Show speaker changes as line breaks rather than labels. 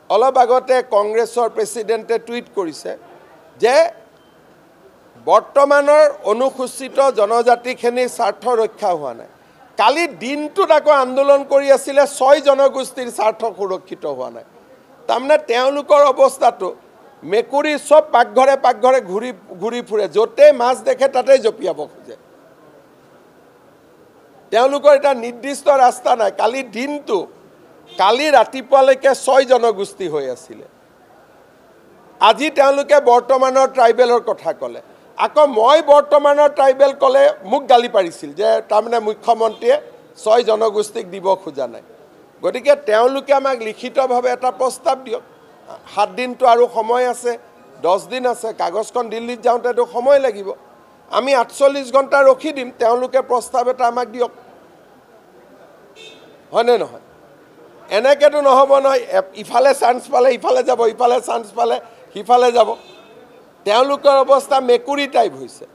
অলপ আগতে কংগ্ৰেছৰ প্ৰেছিডেণ্টে টুইট কৰিছে যে বৰ্তমানৰ অনুসূচিত জনজাতিখিনিৰ স্বাৰ্থ ৰক্ষা হোৱা নাই। কালি দিনটোত আকৌ আন্দোলন কৰি আছিলে 6 জনগোষ্ঠীৰ স্বাৰ্থ সুৰক্ষিত হোৱা নাই। তাৰমানে তেওঁলোকৰ অৱস্থাটো মেকুৰী সব পাকঘৰে পাকঘৰে ঘূৰি ফুৰে, য'তেই মাছ দেখে তাতেই জঁপিয়াব খোজে। তেওঁলোকৰ এটা নিৰ্দিষ্ট ৰাস্তা নাই। কালি ৰাতিপুৱালৈকে 6 জনগোষ্ঠী হৈ আছিলে। আজি তেওঁলোকে বৰ্তমানৰ ট্ৰাইবেলৰ কথা ক'লে। আকৌ মই বৰ্তমানৰ ট্ৰাইবেল ক'লে মোক গালি পাৰিছিল যে তাৰমানে মুখ্যমন্ত্ৰীয়ে 6 জনগোষ্ঠীক দিব খোজা নাই। গতিকে তেওঁলোকে আমাক লিখিতভাৱে এটা প্ৰস্তাৱ দিয়ক। 7 দিনটো আৰু সময় আছে, 10 দিন আছে। কাগজখন দিল্লীত যাওঁতেতো সময় লাগিব। আমি 48 ঘণ্টা ৰখি দিম, তেওঁলোকে প্ৰস্তাৱ এটা আমাক দিয়ক। হয়নে নহয়? এনেকেতো নহ'ব নহয়, ইফালে চান্স পালে ইফালে যাব, ইফালে চান্স পালে সিফালে যাব। তেওঁলোকৰ অৱস্থা মেকুৰী টাইপ হৈছে।